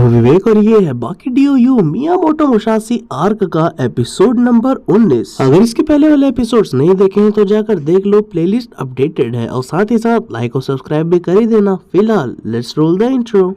मैं विवेक और ये है बाकी DOU मियामोटो मुसाशी आर्क का एपिसोड नंबर 19। अगर इसके पहले वाले एपिसोड्स नहीं देखे हैं तो जाकर देख लो, प्लेलिस्ट अपडेटेड है और साथ ही साथ लाइक और सब्सक्राइब भी कर ही देना। फिलहाल let's roll the intro.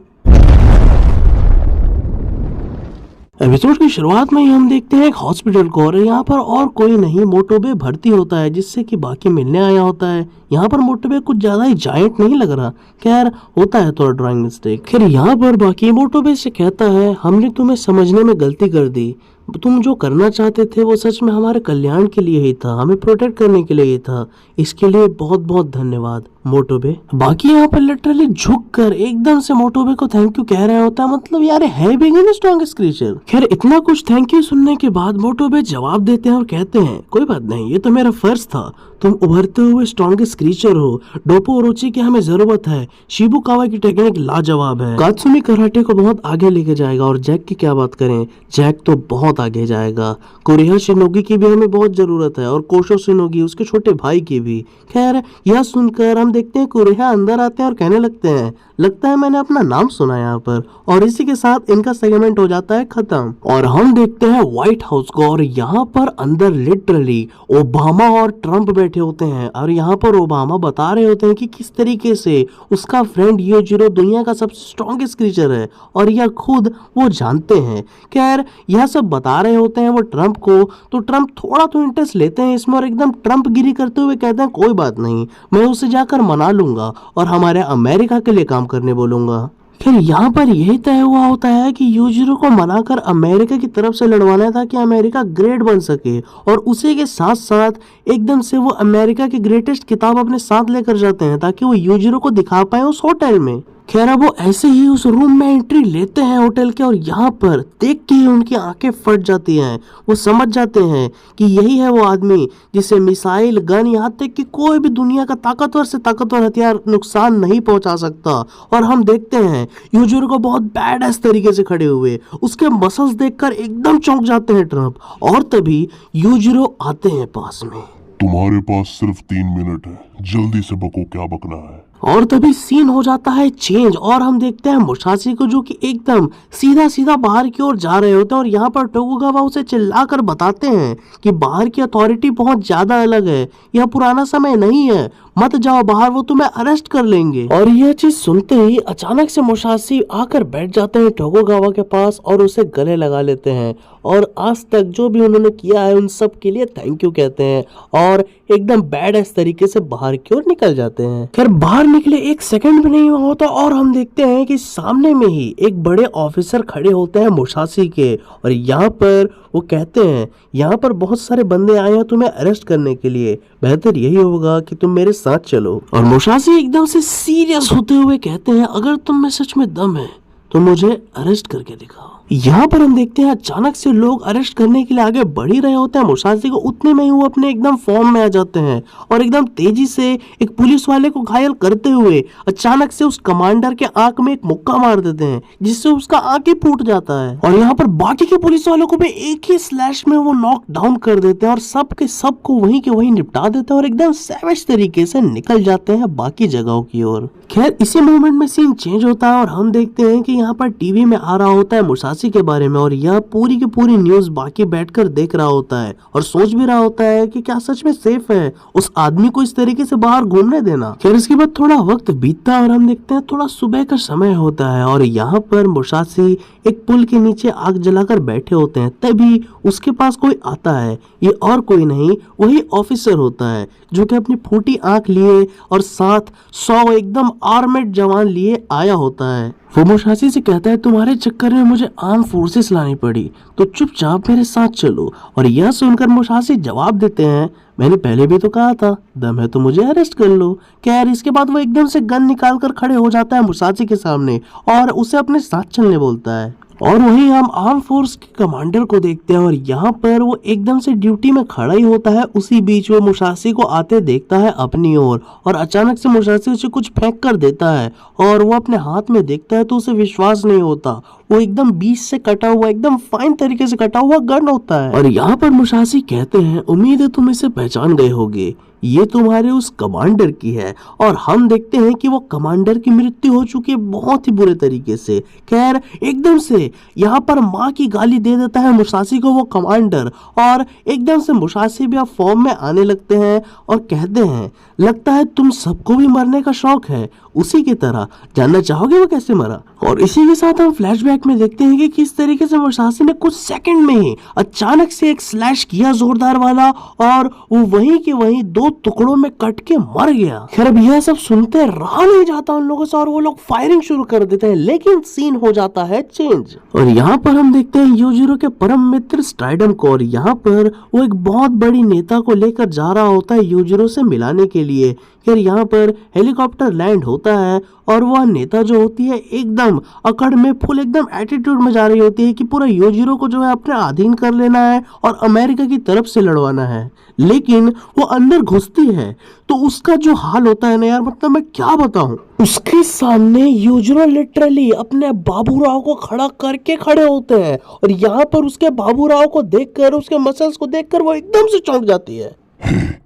Episode की शुरुआत में ही हम देखते हैं एक हॉस्पिटल को और यहाँ पर और कोई नहीं मोटोबे भर्ती होता है जिससे कि बाकी मिलने आया होता है। यहाँ पर मोटोबे कुछ ज्यादा ही जायंट नहीं लग रहा, खैर होता है थोड़ा ड्राइंग मिस्टेक। खैर यहाँ पर बाकी मोटोबे से कहता है हमने तुम्हें समझने में गलती कर दी, तुम जो करना चाहते थे वो सच में हमारे कल्याण के लिए ही था, हमें प्रोटेक्ट करने के लिए ही था, इसके लिए बहुत बहुत धन्यवाद मोटोबे। बाकी यहाँ पर लिटरली झुककर एकदम से मोटोबे को थैंक यू कह रहा होता है, मतलब यार है बिग एंड स्ट्रॉन्गेस्ट क्रीचर। खैर इतना कुछ थैंक यू सुनने के बाद मोटोबे जवाब देते हैं और कहते हैं कोई बात नहीं, ये तो मेरा फर्ज था, तुम उभरते हुए स्ट्रॉन्गेस्ट क्रीचर हो, डोपो ओरोची की हमें जरूरत है, शिबुकावा की टेक्निक लाजवाब है, कात्सुमी कराटे को बहुत आगे लेके जाएगा और जैक की क्या बात करें, जैक तो बहुत आगे जाएगा, कोरिया शिनोगी की भी हमें बहुत जरूरत है और कोशो शिनोगी उसके छोटे भाई की भी। खैर यह सुनकर हम देखते हैं कोरिया अंदर आते हैं और कहने लगते हैं लगता है मैंने अपना नाम सुना यहाँ पर, और इसी के साथ इनका सेगमेंट हो जाता है खत्म। और हम देखते हैं व्हाइट हाउस को और यहाँ पर अंदर लिटरली ओबामा और ट्रम्प बैठे होते हैं और यहाँ पर ओबामा बता रहे होते हैं कि किस तरीके से उसका फ्रेंड योजिरो दुनिया का सबसे स्ट्रॉन्गेस्ट क्रीचर है और यह खुद वो जानते हैं। खैर यह सब बता रहे होते हैं वो ट्रम्प को, तो ट्रम्प थोड़ा तो इंटरेस्ट लेते हैं इसमें और एकदम ट्रम्प गिरी करते हुए कहते हैं कोई बात नहीं, मैं उसे जाकर मना लूंगा और हमारे अमेरिका के लिए काम करने बोलूंगा। फिर यहाँ पर यही तय हुआ होता है कि यूजिरो को मनाकर अमेरिका की तरफ से लड़वाना है ताकि अमेरिका ग्रेट बन सके, और उसी के साथ साथ एकदम से वो अमेरिका की ग्रेटेस्ट किताब अपने साथ लेकर जाते हैं ताकि वो यूजिरो को दिखा पाए उस होटल में। खैर अब वो ऐसे ही उस रूम में एंट्री लेते हैं होटल के और यहाँ पर देख के ही उनकी आंखें फट जाती हैं, वो समझ जाते हैं कि यही है वो आदमी जिसे मिसाइल गन यहाँ तक कि कोई भी दुनिया का ताकतवर से ताकतवर हथियार नुकसान नहीं पहुंचा सकता। और हम देखते हैं यूजिरो को बहुत बैड एस तरीके से खड़े हुए, उसके मसल्स देखकर एकदम चौंक जाते हैं ट्रम्प, और तभी यूजिरो आते हैं पास में। तुम्हारे पास सिर्फ 3 मिनट है, जल्दी से बको क्या बकना है। और तभी सीन हो जाता है चेंज और हम देखते हैं मुसाशी को जो कि एकदम सीधा सीधा बाहर की ओर जा रहे होते हैं और यहाँ पर टोकुगावा उसे चिल्लाकर बताते हैं कि बाहर की अथॉरिटी बहुत ज्यादा अलग है, यह पुराना समय नहीं है, मत जाओ बाहर, वो तुम्हें अरेस्ट कर लेंगे। और यह चीज सुनते ही अचानक से मुसाशी आकर बैठ जाते हैं टोकुगावा के पास और उसे गले लगा लेते हैं और आज तक जो भी उन्होंने किया है उन सब के लिए थैंक यू कहते हैं और एकदम बैड एस तरीके से बाहर की ओर निकल जाते हैं। फिर बाहर निकले 1 सेकंड भी नहीं हुआ होता और हम देखते हैं कि सामने में ही एक बड़े ऑफिसर खड़े होते हैं मुसाशी के, और यहाँ पर वो कहते हैं यहाँ पर बहुत सारे बंदे आए हैं तुम्हें अरेस्ट करने के लिए, बेहतर यही होगा कि तुम मेरे साथ चलो। और मुसाशी एकदम से सीरियस होते हुए कहते हैं अगर तुम में सच में दम है तो मुझे अरेस्ट करके दिखाओ। यहाँ पर हम देखते हैं अचानक से लोग अरेस्ट करने के लिए आगे बढ़ ही रहे होते हैं मुसाशी को, उतने में ही वो अपने एकदम फॉर्म में आ जाते हैं और एकदम तेजी से एक पुलिस वाले को घायल करते हुए अचानक से उस कमांडर के आंख में एक मुक्का मार देते हैं जिससे उसका आंख ही फूट जाता है। और यहाँ पर बाकी के पुलिस वालों को भी एक ही स्लैश में वो नॉक डाउन कर देते हैं और सब के सब को वहीं के वहीं निपटा देते हैं और एकदम सैवेज तरीके से निकल जाते हैं बाकी जगहों की ओर। खैर इसी मोमेंट में सीन चेंज होता है और हम देखते हैं कि यहाँ पर टीवी में आ रहा होता है मुसाशी के बारे में और यह पूरी की पूरी न्यूज बाकी बैठकर देख रहा होता है और सोच भी रहा होता है कि क्या सच में सेफ है उस आदमी को इस तरीके से बाहर घूमने देना। फिर इसके बाद थोड़ा वक्त बीतता है और हम देखते हैं थोड़ा सुबह का समय होता है और यहाँ पर मुसाशी एक पुल के नीचे आग जलाकर बैठे होते हैं, तभी उसके पास कोई आता है, ये और कोई नहीं वही ऑफिसर होता है जो कि अपनी फूटी आंख लिए और साथ 100 एकदम आर्मेड जवान लिए आया होता है। वो मुसाशी से कहता है तुम्हारे चक्कर में मुझे आर्म फोर्सेस लानी पड़ी तो चुपचाप मेरे साथ चलो, और यह सुनकर मुसाशी जवाब देते हैं मैंने पहले भी तो कहा था दम है तो मुझे अरेस्ट कर लो। खैर इसके बाद वो एकदम से गन निकाल कर खड़े हो जाता है मुसाशी के सामने और उसे अपने साथ चलने बोलता है। और वहीं हम आर्म फोर्स के कमांडर को देखते हैं और यहाँ पर वो एकदम से ड्यूटी में खड़ा ही होता है, उसी बीच वो मुसाशी को आते देखता है अपनी ओर और अचानक से मुसाशी उसे कुछ फेंक कर देता है और वो अपने हाथ में देखता है तो उसे विश्वास नहीं होता, वो एकदम बीच से कटा हुआ एकदम फाइन तरीके से कटा हुआ गन होता है। और यहाँ पर मुसाशी कहते हैं उम्मीद है तुम इसे पहचान गए होगे, ये तुम्हारे उस कमांडर की है। और हम देखते हैं कि वो कमांडर की मृत्यु हो चुकी है बहुत ही बुरे तरीके से। खैर एकदम से यहाँ पर माँ की गाली दे देता है मुसाशी को वो कमांडर, और एकदम से मुसाशी भी अब फॉर्म में आने लगते हैं और कहते हैं लगता है तुम सबको भी मरने का शौक है उसी की तरह, जानना चाहोगे वो कैसे मरा। और इसी के साथ हम फ्लैशबैक में देखते हैं कि किस तरीके से मुसाशी ने कुछ सेकंड में ही अचानक से एक स्लैश किया जोरदार वाला, और वो वहीं के वहीं 2 टुकड़ों में कट के मर गया। खैर अब यह सब सुनते रहा नहीं जाता उन लोगों से और वो लोग फायरिंग शुरू कर देते हैं, लेकिन सीन हो जाता है चेंज। और यहाँ पर हम देखते हैं यूजिरो के परम मित्र स्ट्राइडम को, और यहाँ पर वो एक बहुत बड़ी नेता को लेकर जा रहा होता है यूजिरो से मिलाने के लिए। फिर यहाँ पर हेलीकॉप्टर लैंड होता है और वह नेता जो होती है एकदम अकड़ में फुल एकदम एटीट्यूड में जा रही होती है कि पूरा यूजिरो को जो है अपने अधीन कर लेना है और अमेरिका की तरफ से लड़वाना है। लेकिन वो अंदर घुसती है तो उसका जो हाल होता है ना यार, मतलब मैं क्या बताऊं। उसके सामने यूजिरो लिटरली अपने बाबूराव को खड़ा करके खड़े होते हैं, और यहाँ पर उसके बाबूराव को देखकर, उसके मसल्स को देखकर वो एकदम से चौंक जाती है।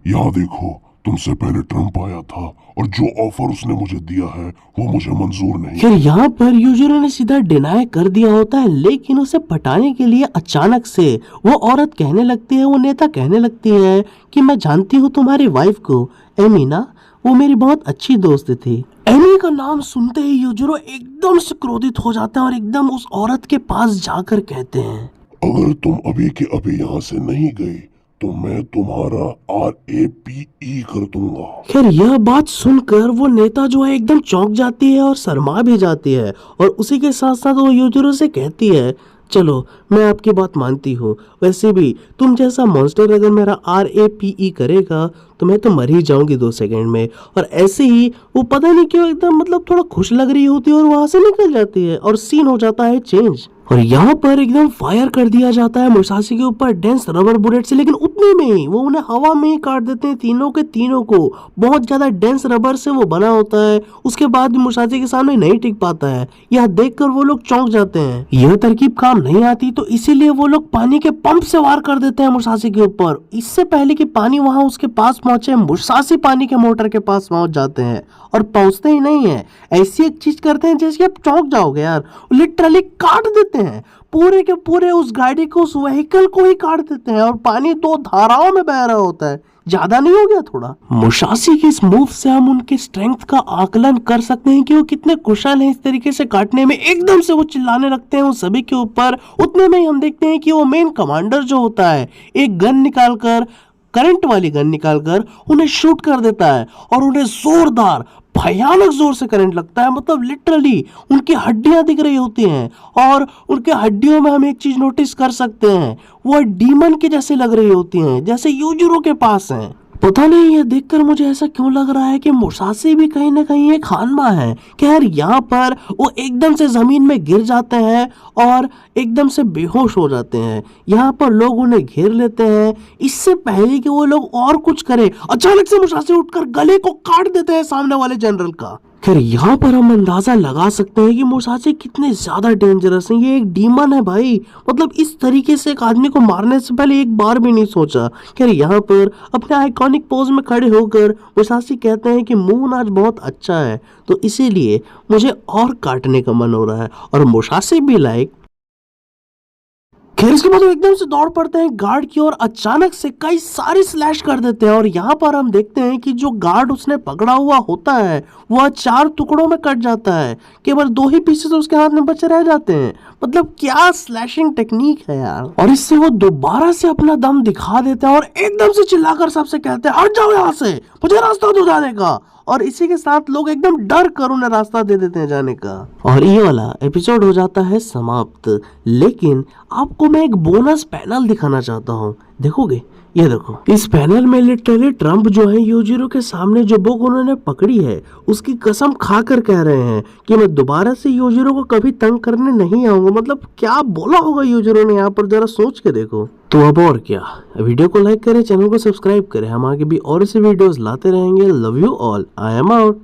यहाँ देखो, तुमसे पहले ट्रम्प आया था और जो ऑफर उसने मुझे दिया है वो मुझे मंजूर नहीं। फिर यहाँ पर यूजिरो ने सीधा डिनाई कर दिया होता है, लेकिन उसे पटाने के लिए अचानक से वो औरत कहने लगती है, वो नेता कहने लगती है कि मैं जानती हूँ तुम्हारी वाइफ को, एमी ना, वो मेरी बहुत अच्छी दोस्त थी। एमी का नाम सुनते ही यूजिरो एकदम से क्रोधित हो जाता है और एकदम उस औरत के पास जाकर कहते हैं, अगर तुम अभी के अभी यहाँ से नहीं गई तो मैं तुम्हारा RAPE कर दूंगा। खैर यह बात सुनकर वो नेता जो है एकदम चौंक जाती है और शर्मा भी जाती है, और उसी के साथ साथ वो यूजिरो से कहती है चलो मैं आपकी बात मानती हूँ, वैसे भी तुम जैसा मॉन्स्टर अगर मेरा RAPE करेगा तो मैं तो मर ही जाऊंगी 2 सेकंड में। और ऐसे ही वो पता नहीं क्यों एकदम मतलब थोड़ा खुश लग रही होती है और वहां से निकल जाती है और सीन हो जाता है चेंज। और यहाँ पर एकदम फायर कर दिया जाता है मुसाशी के ऊपर डेंस रबर बुलेट से, लेकिन उतने में ही वो उन्हें हवा में ही काट देते हैं तीनों के तीनों को। बहुत ज्यादा डेंस रबर से वो बना होता है, उसके बाद भी मुसाशी के सामने नहीं टिक पाता है। यह देखकर वो लोग चौंक जाते हैं, यह तरकीब काम नहीं आती, तो इसीलिए वो लोग पानी के पंप से वार कर देते हैं मुसाशी के ऊपर। इससे पहले कि पानी वहां उसके पास पहुंचे, मुसाशी पानी के मोटर के पास पहुंच जाते हैं, और पहुंचते ही नहीं है, ऐसी एक चीज करते हैं जैसे आप चौंक जाओगे यार, लिटरली काट देते हैं पूरे के पूरे उस गाड़ी को, उस व्हीकल को ही काट देते हैं, और पानी 2 धाराओं में बह रहा होता है। ज्यादा नहीं हो गया थोड़ा? मुसाशी के इस मूव से हम उनके स्ट्रेंथ का आकलन कर सकते हैं कि वो कितने कुशल हैं इस तरीके से काटने में। एकदम से वो चिल्लाने लगते हैं उन सभी के ऊपर। उतने में ही हम देखते हैं कि वो मेन कमांडर जो होता है एक गन निकालकर, करंट वाली गन निकालकर उन्हें शूट कर देता है, और उन्हें जोरदार भयानक जोर से करंट लगता है। मतलब लिटरली उनकी हड्डियां दिख रही होती हैं, और उनके हड्डियों में हम एक चीज नोटिस कर सकते हैं, वो डीमन के जैसे लग रही होती हैं, जैसे यूजिरो के पास हैं। पता नहीं ये देखकर मुझे ऐसा क्यों लग रहा है कि मुसाशी भी कहीं ना कहीं एक हानमा है। खैर यहाँ पर वो एकदम से जमीन में गिर जाते हैं और एकदम से बेहोश हो जाते हैं। यहाँ पर लोग उन्हें घेर लेते हैं। इससे पहले कि वो लोग और कुछ करें, अचानक से मुसाशी उठकर गले को काट देते हैं सामने वाले जनरल का। खैर यहाँ पर हम अंदाजा लगा सकते हैं कि मुसाशी कितने ज्यादा डेंजरस हैं। ये एक डीमन है भाई, मतलब इस तरीके से एक आदमी को मारने से पहले एक बार भी नहीं सोचा। खैर यहाँ पर अपने आइकॉनिक पोज में खड़े होकर मुसाशी कहते हैं कि मून आज बहुत अच्छा है, तो इसीलिए मुझे और काटने का मन हो रहा है। और मुसाशी भी लाइक। खैर इसके बाद वो एकदम से दौड़ पड़ते हैं गार्ड की ओर, अचानक से कई सारे स्लैश कर देते हैं, और यहाँ पर हम देखते हैं कि जो गार्ड उसने पकड़ा हुआ होता है वह 4 टुकड़ों में कट जाता है, केवल 2 ही पीसेस उसके हाथ में बचे रह जाते हैं। मतलब क्या स्लैशिंग टेक्निक है यार। और इससे वो दोबारा से अपना दम दिखा देते हैं और एकदम से चिल्लाकर सबसे कहते हैं हट जाओ यहाँ से, मुझे रास्ता दो जाने का। और इसी के साथ लोग एकदम डर कर उन्हें रास्ता दे देते हैं जाने का। और ये वाला एपिसोड हो जाता है समाप्त। लेकिन आपको मैं एक बोनस पैनल दिखाना चाहता हूँ, देखोगे? ये देखो, इस पैनल में लिटरली ट्रम्प जो है यूजिरो के सामने जो बुक उन्होंने पकड़ी है उसकी कसम खाकर कह रहे हैं कि मैं दोबारा से यूजिरो को कभी तंग करने नहीं आऊंगा। मतलब क्या बोला होगा यूजिरो ने यहाँ पर, जरा सोच के देखो। तो अब और क्या, वीडियो को लाइक करें, चैनल को सब्सक्राइब करें, हम आगे भी और ऐसे वीडियोस लाते रहेंगे। Love you all, I am out.